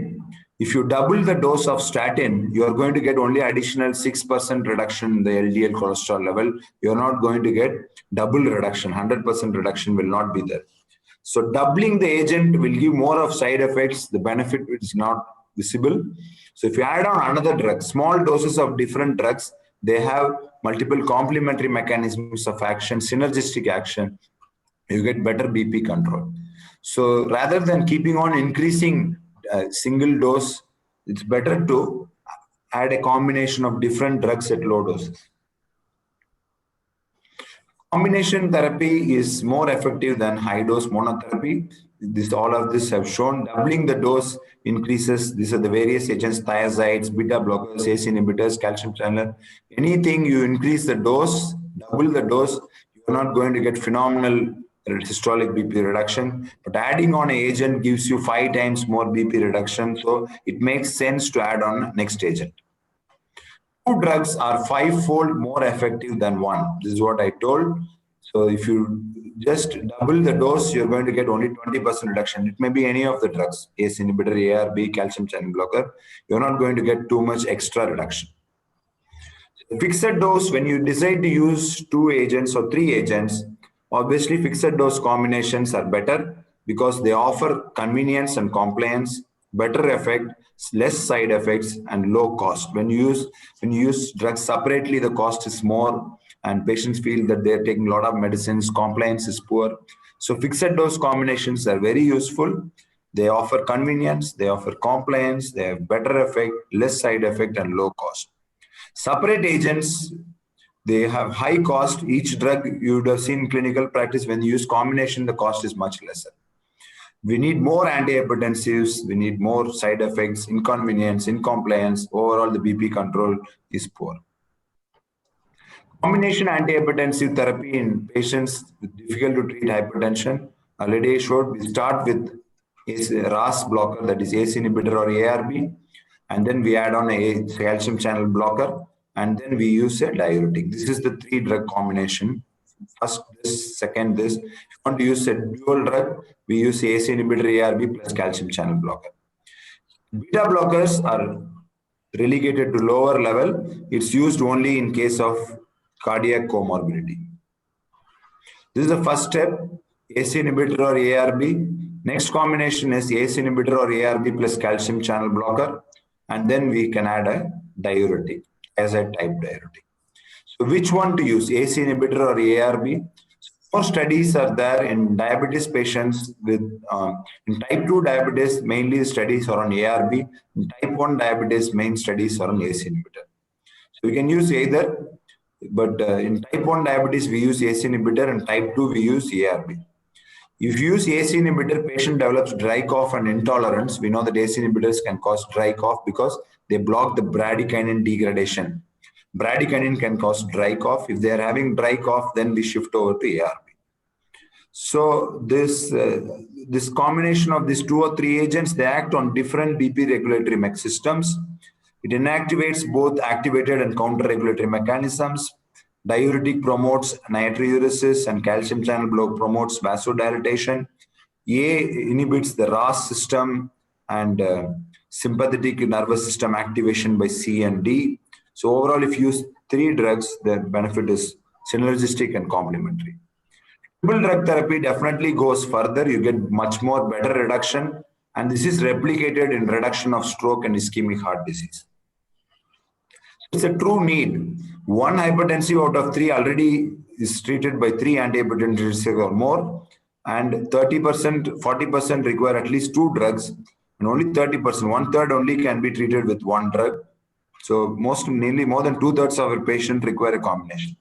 If you double the dose of statin, you are going to get only additional 6% reduction in the LDL cholesterol level. You are not going to get double reduction. 100% reduction will not be there. So doubling the agent will give more of side effects. The benefit is not visible. So if you add on another drug, small doses of different drugs, they have multiple complementary mechanisms of action, synergistic action. You get better BP control. So rather than keeping on increasing single dose, it's better to add a combination of different drugs at low doses. Combination therapy is more effective than high dose monotherapy. All of this have shown. Doubling the dose increases. These are the various agents: thiazides, beta blockers, ACE inhibitors, calcium channel. Anything you increase the dose, double the dose, you're not going to get phenomenal systolic BP reduction. But adding on an agent gives you 5 times more BP reduction. So it makes sense to add on next agent. 2 drugs are 5-fold more effective than one. This is what I told. So if you just double the dose, you're going to get only 20% reduction. It may be any of the drugs, ACE inhibitor, ARB, calcium channel blocker. You're not going to get too much extra reduction. Fixed dose, when you decide to use 2 agents or 3 agents, obviously fixed dose combinations are better because they offer convenience and compliance, better effect, less side effects, and low cost. When you use drugs separately, the cost is more and patients feel that they're taking a lot of medicines, compliance is poor. So fixed dose combinations are very useful. They offer convenience, they offer compliance, they have better effect, less side effect, and low cost. Separate agents, they have high cost. Each drug you would have seen in clinical practice, when you use combination, the cost is much lesser. We need more antihypertensives, we need more side effects, inconvenience, incompliance. Overall, the BP control is poor. Combination antihypertensive therapy in patients with difficult to treat hypertension. Already showed, we start with RAS blocker, that is ACE inhibitor or ARB, and then we add on a calcium channel blocker, and then we use a diuretic. This is the 3 drug combination. First this, second this. If you want to use a dual drug, we use ACE inhibitor ARB plus calcium channel blocker. Beta blockers are relegated to lower level. It's used only in case of cardiac comorbidity. This is the first step, ACE inhibitor or ARB. Next combination is ACE inhibitor or ARB plus calcium channel blocker. And then we can add a diuretic, as a type diuretic. So which one to use, ACE inhibitor or ARB? More studies are there in diabetes patients with, in type 2 diabetes, mainly studies are on ARB. In type 1 diabetes, main studies are on ACE inhibitor. So we can use either, but in type 1 diabetes, we use ACE inhibitor, and type 2, we use ARB. If you use ACE inhibitor, patient develops dry cough and intolerance. We know that ACE inhibitors can cause dry cough because they block the bradykinin degradation. Bradykinin can cause dry cough. If they are having dry cough, then we shift over to ARB. So this combination of these 2 or 3 agents, they act on different BP regulatory systems. It inactivates both activated and counter-regulatory mechanisms. Diuretic promotes natriuresis and calcium channel block promotes vasodilatation. A inhibits the RAS system and sympathetic nervous system activation by C and D. So overall, if you use 3 drugs, the benefit is synergistic and complementary. Triple drug therapy definitely goes further. You get much more better reduction, and this is replicated in reduction of stroke and ischemic heart disease. It's a true need. 1 hypertensive out of 3 already is treated by 3 antihypertensives or more, and 30%, 40% require at least 2 drugs, and only 30%, 1/3 only can be treated with 1 drug. So nearly more than 2/3 of our patients require a combination.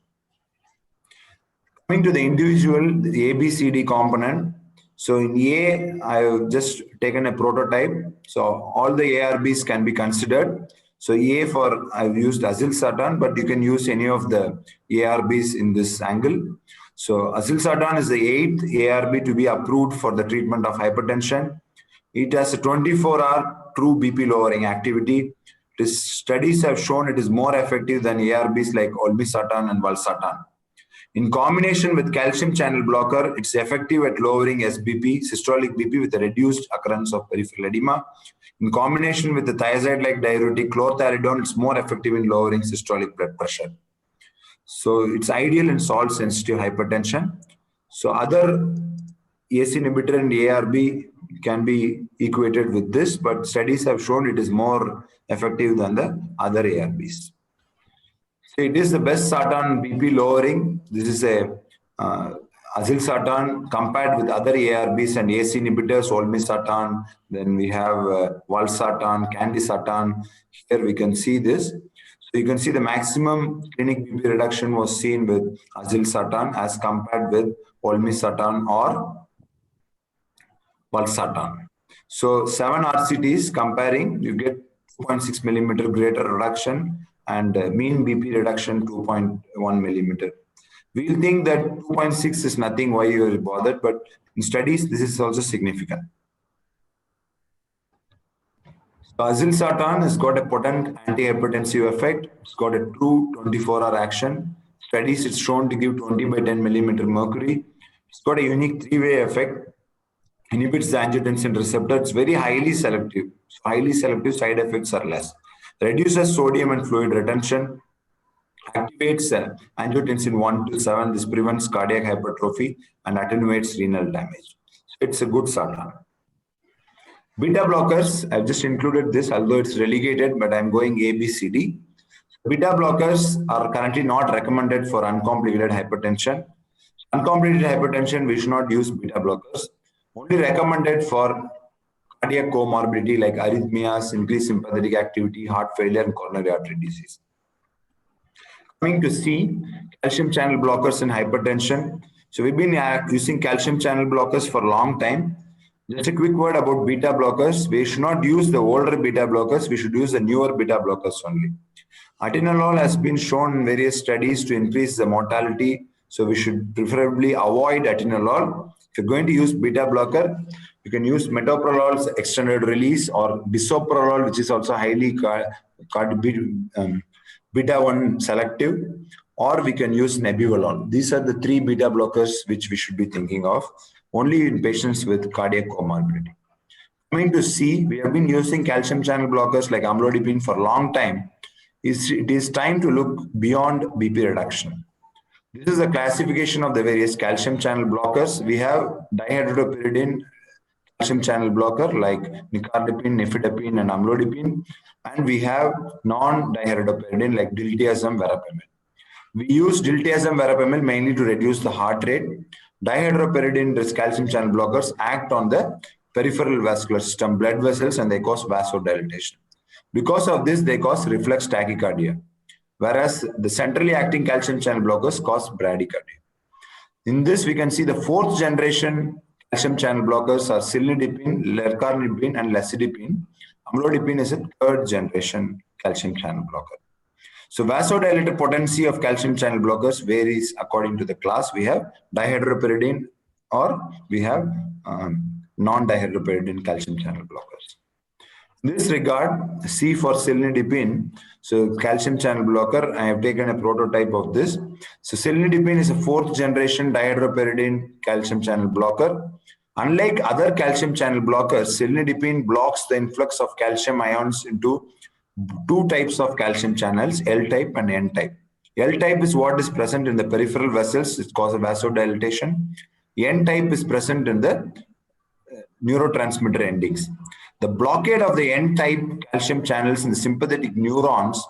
Coming to the individual, the ABCD component. So in A, I have just taken a prototype. So all the ARBs can be considered. So A for, I've used azilsartan, but you can use any of the ARBs in this angle. So azilsartan is the 8th ARB to be approved for the treatment of hypertension. It has a 24-hour true BP lowering activity. Studies have shown it is more effective than ARBs like olmesartan and valsartan. In combination with calcium channel blocker, it's effective at lowering SBP, systolic BP, with a reduced occurrence of peripheral edema. In combination with the thiazide-like diuretic chlorthalidone, it's more effective in lowering systolic blood pressure. So it's ideal in salt-sensitive hypertension. So other ACE inhibitor and ARB can be equated with this, but studies have shown it is more effective than the other ARBs. So it is the best sartan BP lowering. This is a azilsartan compared with other ARBs and ACE inhibitors, olmesartan. Then we have valsartan, candesartan. Here we can see this. So you can see the maximum clinic BP reduction was seen with azilsartan as compared with olmesartan or valsartan. So 7 RCTs comparing, you get 2.6 millimeter greater reduction and mean BP reduction 2.1 millimeter. We'll think that 2.6 is nothing, why you are bothered, but in studies, this is also significant. So azilsartan has got a potent antihypertensive effect. It's got a true 24-hour action. Studies, it's shown to give 20 by 10 millimeter mercury. It's got a unique 3-way effect. Inhibits the angiotensin receptor. It's very highly selective. So highly selective, side effects are less. Reduces sodium and fluid retention. Activates angiotensin 1 to 7. This prevents cardiac hypertrophy and attenuates renal damage. It's a good sartan. Beta blockers, I've just included this, although it's relegated, but I'm going A, B, C, D. Beta blockers are currently not recommended for uncomplicated hypertension. Uncomplicated hypertension, we should not use beta blockers. Only recommended for cardiac comorbidity like arrhythmias, increased sympathetic activity, heart failure, and coronary artery disease. Coming to C, calcium channel blockers in hypertension. So we've been using calcium channel blockers for a long time. Just a quick word about beta blockers. We should not use the older beta blockers. We should use the newer beta blockers only. Atenolol has been shown in various studies to increase the mortality. So we should preferably avoid atenolol. If you're going to use beta blocker, you can use metoprolol's extended release or bisoprolol, which is also highly beta-1 selective, or we can use nebivolol. These are the 3 beta blockers which we should be thinking of, only in patients with cardiac comorbidity. Coming to C, we have been using calcium channel blockers like amlodipine for a long time. It is time to look beyond BP reduction. This is a classification of the various calcium channel blockers. We have dihydropyridine calcium channel blocker like nicardipine, nifedipine, and amlodipine. And we have non-dihydropyridine like diltiazem, verapamil. We use diltiazem, verapamil mainly to reduce the heart rate. Dihydropyridine calcium channel blockers act on the peripheral vascular system, blood vessels, and they cause vasodilatation. Because of this, they cause reflex tachycardia, whereas the centrally acting calcium channel blockers cause bradycardia. In this, we can see the 4th generation calcium channel blockers are cilnidipine, lercanidipine, and lasodipine. Amlodipine is a third generation calcium channel blocker. So vasodilator potency of calcium channel blockers varies according to the class. We have dihydropyridine or we have non-dihydropyridine calcium channel blockers. In this regard, C for cilnidipine, so calcium channel blocker, I have taken a prototype of this. So cilnidipine is a fourth generation dihydropyridine calcium channel blocker. Unlike other calcium channel blockers, cilnidipine blocks the influx of calcium ions into two types of calcium channels, L-type and N-type. L-type is what is present in the peripheral vessels, it causes vasodilatation. N-type is present in the neurotransmitter endings. The blockade of the N-type calcium channels in the sympathetic neurons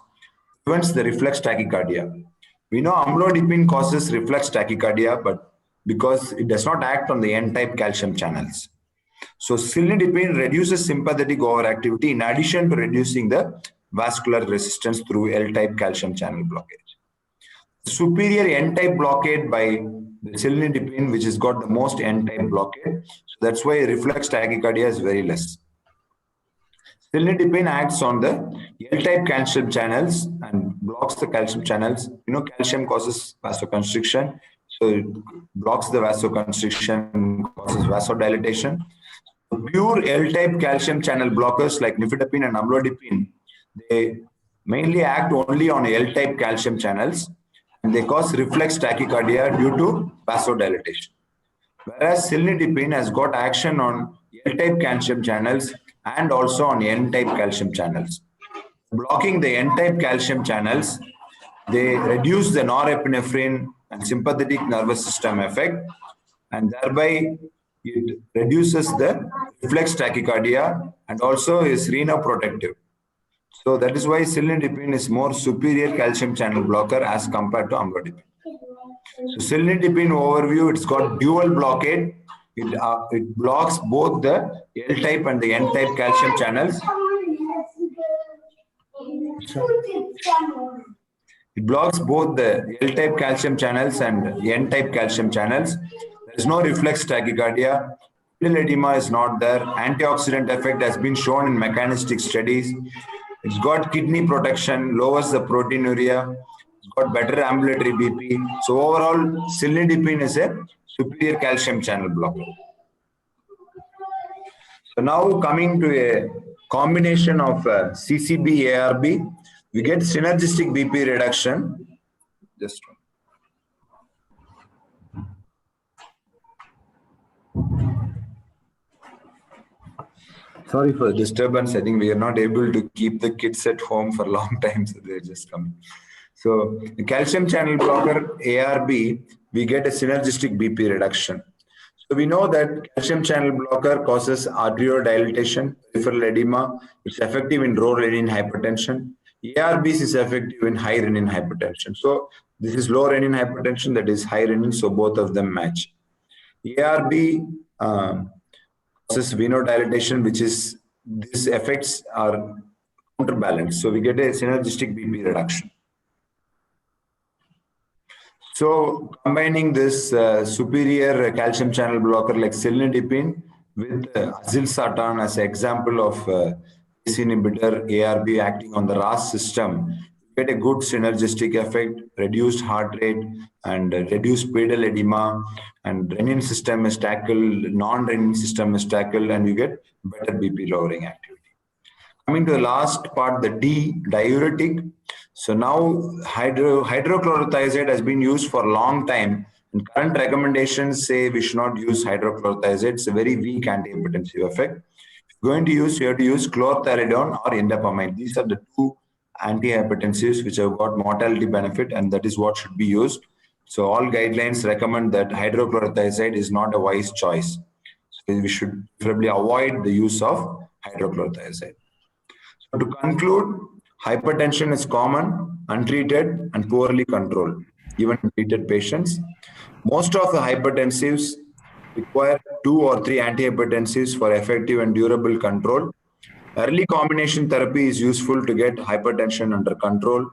prevents the reflex tachycardia. We know amlodipine causes reflex tachycardia, but because it does not act on the N-type calcium channels. So cilnidipine reduces sympathetic overactivity in addition to reducing the vascular resistance through L-type calcium channel blockage. Superior N-type blockade by the cilnidipine, which has got the most N-type blockade. So that's why reflex tachycardia is very less. Cilnidipine acts on the L-type calcium channels and blocks the calcium channels. You know, calcium causes vasoconstriction. So it blocks the vasoconstriction, causes vasodilatation. Pure L-type calcium channel blockers like nifedipine and amlodipine, they mainly act only on L-type calcium channels and they cause reflex tachycardia due to vasodilatation. Whereas cilnidipine has got action on L-type calcium channels and also on N-type calcium channels. Blocking the N-type calcium channels, they reduce the norepinephrine and sympathetic nervous system effect, and thereby it reduces the reflex tachycardia and also is renoprotective. So that is why cilnidipine is more superior calcium channel blocker as compared to amlodipine. So cilnidipine overview, it's got dual blockade. It blocks both the L-type and the N-type calcium channels. It blocks both the L-type calcium channels and N-type calcium channels. There is no reflex tachycardia. Edema is not there. Antioxidant effect has been shown in mechanistic studies. It's got kidney protection, lowers the proteinuria. It's got better ambulatory BP. So overall, cilnidipine is a superior calcium channel blocker. So now coming to a combination of CCB, ARB, we get synergistic BP reduction. Just sorry for the disturbance. I think we are not able to keep the kids at home for a long time, so they're just coming. So the calcium channel blocker, ARB, we get a synergistic BP reduction. So we know that calcium channel blocker causes arteriodilation, peripheral edema. It's effective in low renin hypertension. ARBs is effective in high renin hypertension. So this is low renin hypertension, that is high renin, so both of them match. ARB causes venodilatation, which is, these effects are counterbalanced. So we get a synergistic BP reduction. So combining this superior calcium channel blocker like cilnidipine with azilsartan as an example of ACE inhibitor, ARB acting on the RAS system, you get a good synergistic effect, reduced heart rate and reduced pedal edema, and renin system is tackled, non-renin system is tackled, and you get better BP lowering activity. Coming to the last part, the D, diuretic. So now hydrochlorothiazide has been used for a long time, and current recommendations say we should not use hydrochlorothiazide. It's a very weak antihypertensive effect. If you're going to use, you have to use chlorthalidone or indapamide. These are the two antihypertensives which have got mortality benefit, and that is what should be used. So all guidelines recommend that hydrochlorothiazide is not a wise choice. So we should preferably avoid the use of hydrochlorothiazide. So to conclude, hypertension is common, untreated, and poorly controlled, even in treated patients. Most of the hypertensives require 2 or 3 antihypertensives for effective and durable control. Early combination therapy is useful to get hypertension under control,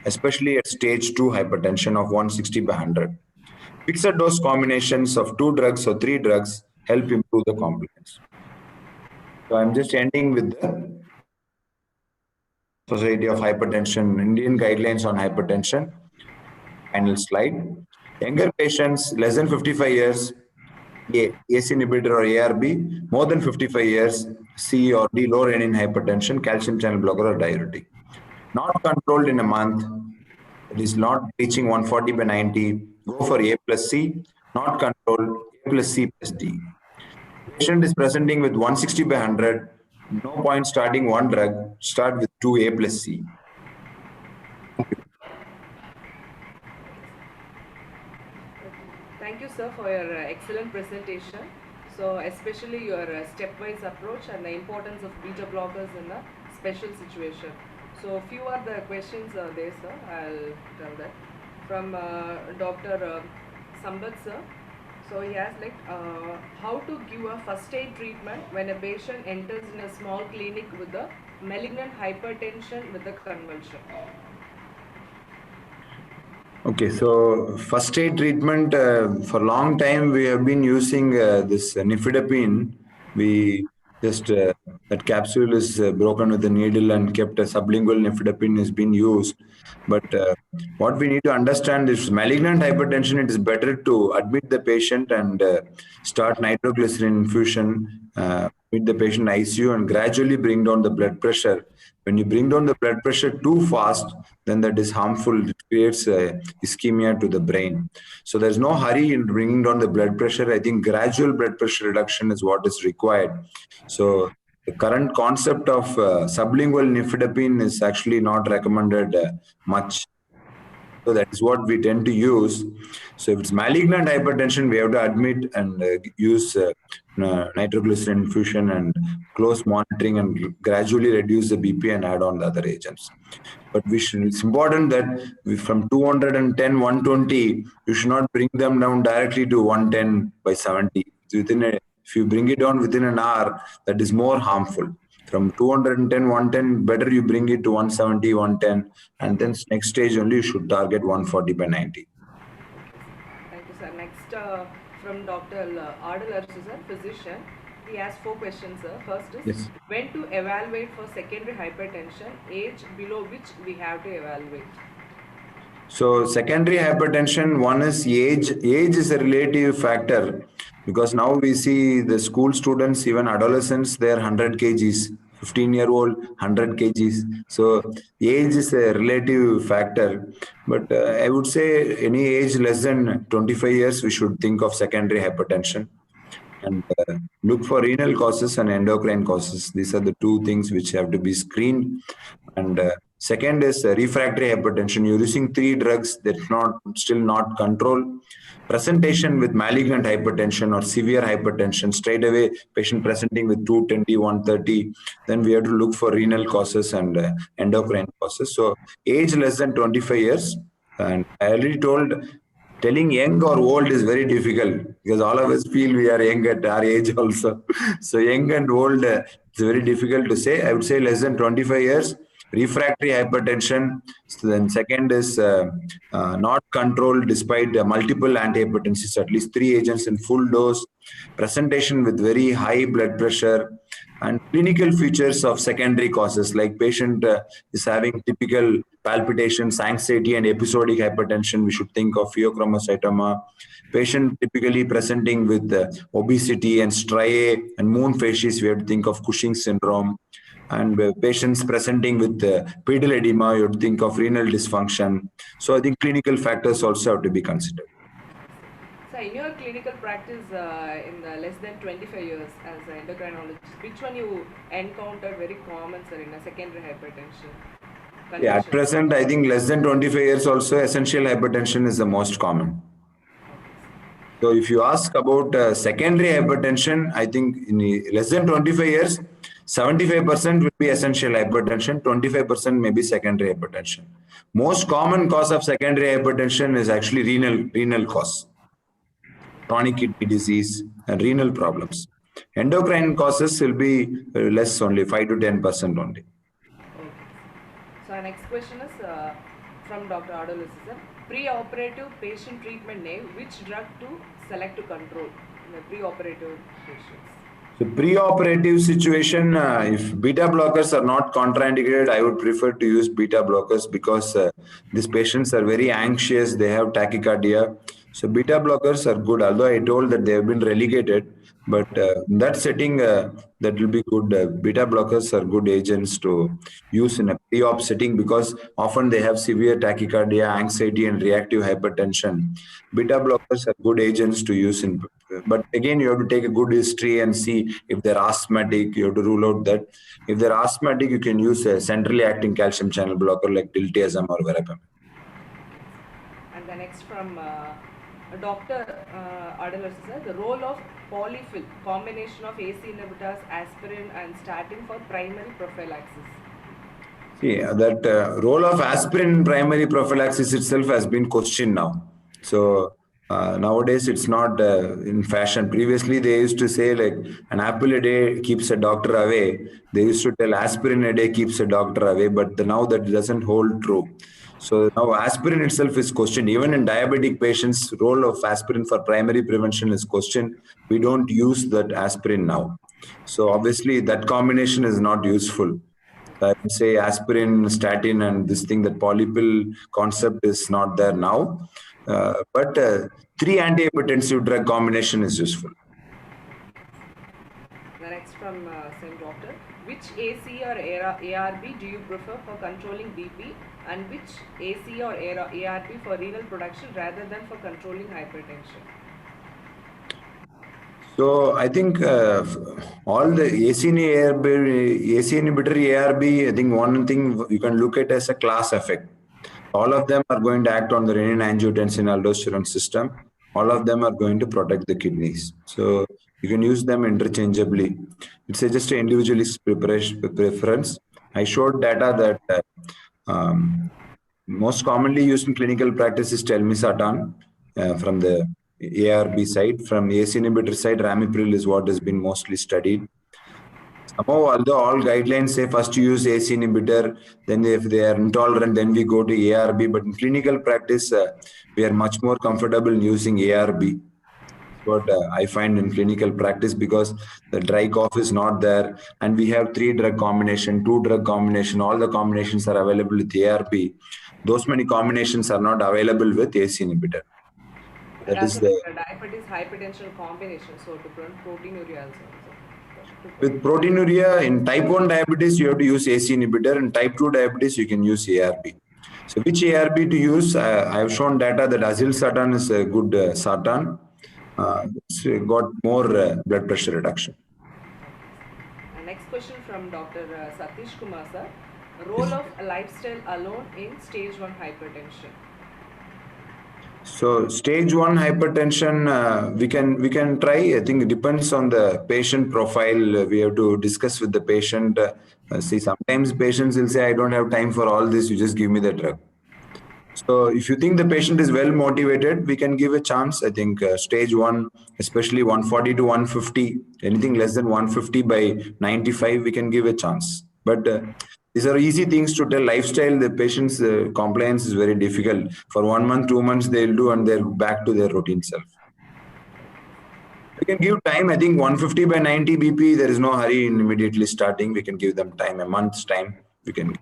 especially at stage 2 hypertension of 160/100. Fixed dose combinations of 2 drugs or 3 drugs help improve the compliance. So I'm just ending with the Society of Hypertension, Indian guidelines on hypertension. Final slide. Younger patients less than 55 years, ACE inhibitor or ARB, more than 55 years, C or D, low renin hypertension, calcium channel blocker or diuretic. Not controlled in a month, it is not reaching 140/90, go for A plus C, not controlled, A plus C plus D. Patient is presenting with 160/100, no point starting one drug, start with 2A plus C. Thank you, sir, for your excellent presentation. So, especially your stepwise approach and the importance of beta blockers in a special situation. So, few are the questions there, sir. I'll tell that from Dr. Sambat, sir. So, he asked how to give a first aid treatment when a patient enters in a small clinic with a malignant hypertension with a convulsion. Okay, so first aid treatment, for a long time we have been using this nifedipine. We just, that capsule is broken with a needle and kept a sublingual nifedipine has been used. But what we need to understand is malignant hypertension, it is better to admit the patient and start nitroglycerin infusion, with the patient ICU and gradually bring down the blood pressure. When you bring down the blood pressure too fast, then that is harmful. It creates ischemia to the brain. So there's no hurry in bringing down the blood pressure. I think gradual blood pressure reduction is what is required. So the current concept of sublingual nifedipine is actually not recommended much. So that is what we tend to use. So if it's malignant hypertension, we have to admit and use nitroglycerin infusion and close monitoring and gradually reduce the BP and add on the other agents. But it's important that from 210, 120, you should not bring them down directly to 110/70. If you bring it down within an hour, that is more harmful. From 210, 110, better you bring it to 170, 110, and then next stage only you should target 140/90. Thank you, sir. Next, from Dr. Adil Arsu, sir, physician. He has 4 questions, sir. First is, Yes. when to evaluate for secondary hypertension, age below which we have to evaluate? So secondary hypertension, one is age. Age is a relative factor because now we see the school students, even adolescents, they're 100 kgs, 15-year-old, 100 kgs. So age is a relative factor. But I would say any age less than 25 years, we should think of secondary hypertension. And look for renal causes and endocrine causes. These are the 2 things which have to be screened. And second is refractory hypertension. You're using 3 drugs that's still not controlled. Presentation with malignant hypertension or severe hypertension, straight away patient presenting with 220, 130, then we have to look for renal causes and endocrine causes. So age less than 25 years. And I already told, telling young or old is very difficult because all of us feel we are young at our age also. So young and old, it's very difficult to say. I would say less than 25 years, refractory hypertension. So then second is not controlled despite multiple antihypertensives, at least 3 agents in full dose, presentation with very high blood pressure, and clinical features of secondary causes like patient is having typical palpitations, anxiety, and episodic hypertension. We should think of pheochromocytoma. Patient typically presenting with obesity and striae and moon facies. We have to think of Cushing's syndrome. And patients presenting with pedal edema, you would think of renal dysfunction. So I think clinical factors also have to be considered. So, in your clinical practice in the less than 25 years as an endocrinologist, which one you encountered very common, sir, in a secondary hypertension? Yeah, at condition? present, I think less than 25 years also, essential hypertension is the most common. So if you ask about secondary hypertension, I think in less than 25 years, 75% will be essential hypertension, 25% may be secondary hypertension. Most common cause of secondary hypertension is actually renal cause, chronic kidney disease, and renal problems. Endocrine causes will be less, only 5 to 10% only. Okay. So our next question is from Dr. Adolus, sir. Pre-operative patient treatment name, which drug to select to control? in the preoperative patients? So pre-operative situation, if beta blockers are not contraindicated, I would prefer to use beta blockers because these patients are very anxious. They have tachycardia. So beta blockers are good. Although I told that they have been relegated, but in that setting, that will be good. Beta blockers are good agents to use in a pre-op setting because often they have severe tachycardia, anxiety, and reactive hypertension. Beta blockers are good agents to use in, but again, you have to take a good history and see if they're asthmatic. You have to rule out that. If they're asthmatic, you can use a centrally acting calcium channel blocker like diltiazem or verapamil. And the next from Dr. Adalar sir, the role of polyfill, combination of AC inhibitors, aspirin and statin for primary prophylaxis. See, that role of aspirin in primary prophylaxis itself has been questioned now. So nowadays it's not in fashion. Previously they used to say like an apple a day keeps a doctor away. They used to tell aspirin a day keeps a doctor away, but now that doesn't hold true. So now aspirin itself is questioned. Even in diabetic patients, role of aspirin for primary prevention is questioned. We don't use that aspirin now. So obviously that combination is not useful. I would say aspirin, statin, and this thing, that polypill concept is not there now. But three antihypertensive drug combination is useful. The next from same doctor, which AC or ARB do you prefer for controlling BP, and which AC or ARB for renal production rather than for controlling hypertension? So I think all the AC inhibitor ARB, I think one thing you can look at as a class effect. All of them are going to act on the renin-angiotensin-aldosterone system. All of them are going to protect the kidneys. So you can use them interchangeably. It's just an individualist preference. I showed data that most commonly used in clinical practice is telmisartan from the ARB side. From AC inhibitor side, ramipril is what has been mostly studied. Somehow, although all guidelines say first use AC inhibitor, then if they are intolerant, then we go to ARB. But in clinical practice, we are much more comfortable in using ARB. What I find in clinical practice, because the dry cough is not there, and we have 3 drug combination, 2 drug combination, all the combinations are available with ARB. Those many combinations are not available with AC inhibitor. That is the diabetes hypertension combination, so to prevent proteinuria also. With proteinuria in type 1 diabetes, you have to use AC inhibitor. In type 2 diabetes, you can use ARB. So which ARB to use? I have shown data that azilsartan is a good sartan. It's got more blood pressure reduction. Next question from Dr. Satish Kumar sir. Role of lifestyle alone in stage 1 hypertension. So stage 1 hypertension, we can try. I think it depends on the patient profile. We have to discuss with the patient. See, sometimes patients will say, I don't have time for all this. You just give me the drug. So if you think the patient is well motivated, we can give a chance. I think stage 1, especially 140 to 150, anything less than 150 by 95, we can give a chance. But these are easy things to tell. Lifestyle, the patient's compliance is very difficult. For 1 month, 2 months, they'll do and they're back to their routine self. We can give time. I think 150 by 90 BP, there is no hurry in immediately starting. We can give them time, a month's time. We can.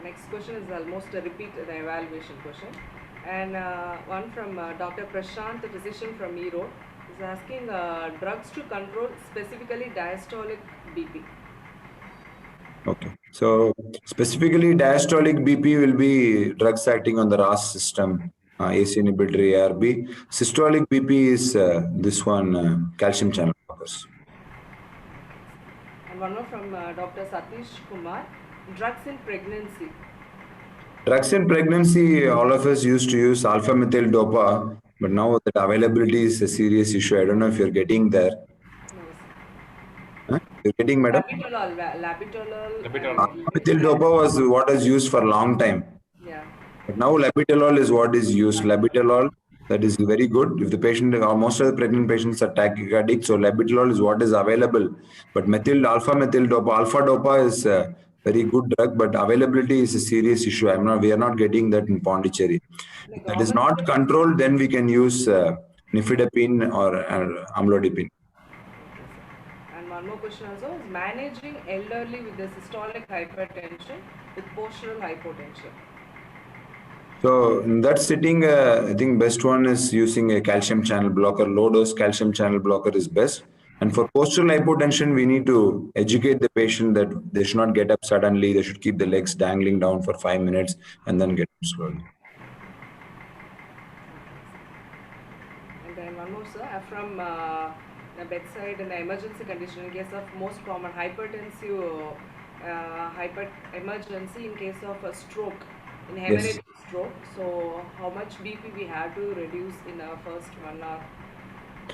Next question is almost a repeat the evaluation question, and one from Dr. Prashant, the physician from E-Road, is asking drugs to control specifically diastolic BP. Okay, so specifically diastolic BP will be drugs acting on the RAS system, AC inhibitor ARB. Systolic BP is this one, calcium channel blockers. And one more from Dr. Satish Kumar. Drugs in pregnancy. Drugs in pregnancy, all of us used to use alpha-methyl dopa, but now that availability is a serious issue. I don't know if you're getting there. No, you're getting, madam? Labetalol. Alpha-methyl dopa was what was used for a long time. Yeah. But now labetalol is what is used. Labetalol, that is very good. If the patient, or most of the pregnant patients are tachycardic, so labetalol is what is available. But alpha-methyl dopa, alpha dopa is a very good drug, but availability is a serious issue. We are not getting that in Pondicherry. If that is not controlled, then we can use nifedipine or amlodipine. Okay, sir. And one more question also is managing elderly with the systolic hypertension with postural hypotension. So in that setting, I think best one is using a calcium channel blocker. Low dose calcium channel blocker is best. And for postural hypotension, we need to educate the patient that they should not get up suddenly. They should keep the legs dangling down for 5 minutes and then get up slowly. And then one more, sir, from the bedside in the emergency condition in case of most common hypertensive emergency in case of a stroke, in hemorrhagic stroke. So how much BP we have to reduce in the first 1 hour?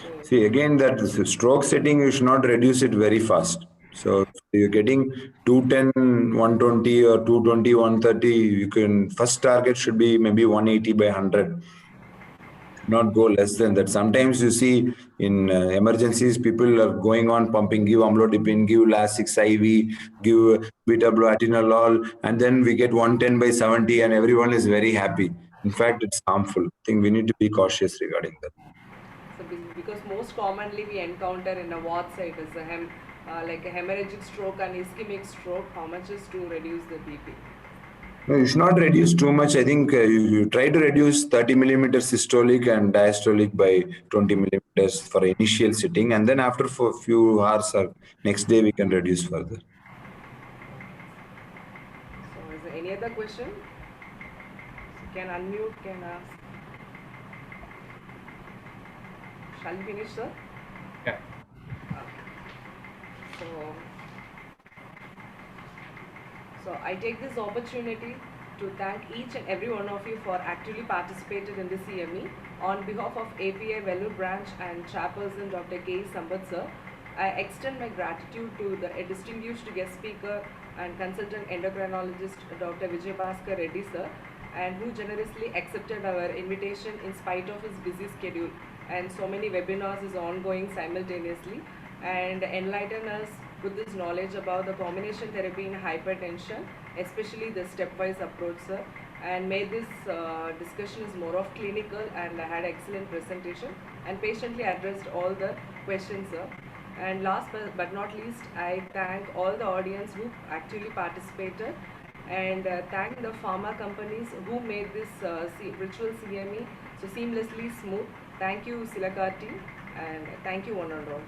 So, See, again, that stroke setting, you should not reduce it very fast. So if you're getting 210, 120 or 220, 130, you can, first target should be maybe 180 by 100. Should not go less than that. Sometimes you see in emergencies, people are going on pumping, give amlodipine, give Lasix IV, give beta-bloatenolol, and then we get 110 by 70 and everyone is very happy. In fact, it's harmful. I think we need to be cautious regarding that. so because most commonly we encounter in the ward side is like a hemorrhagic stroke and ischemic stroke. How much is to reduce the BP? No, you should not reduce too much. I think you try to reduce 30 millimeters systolic and diastolic by 20 millimeters for initial sitting, and then after for a few hours or next day we can reduce further. So is there any other question? So can unmute, can ask. Shall we finish, sir? Yeah. So I take this opportunity to thank each and every one of you for actively participated in the CME. On behalf of API Vellore branch and chairperson Dr. K. Sambat sir, I extend my gratitude to the distinguished guest speaker and consultant endocrinologist Dr. Vijay Bhaskar Reddy sir, and who generously accepted our invitation in spite of his busy schedule, and so many webinars is ongoing simultaneously, and enlighten us with this knowledge about the combination therapy in hypertension, especially the stepwise approach, sir. And made this discussion is more of clinical, and I had excellent presentation and patiently addressed all the questions, sir. And last but not least, I thank all the audience who actually participated, and thank the pharma companies who made this virtual CME so seamlessly smooth. Thank you, Silakar team, and thank you one and all.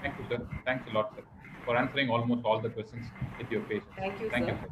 Thank you, sir. Thanks a lot, sir, for answering almost all the questions with your patience. Thank you, Thank sir. you, sir.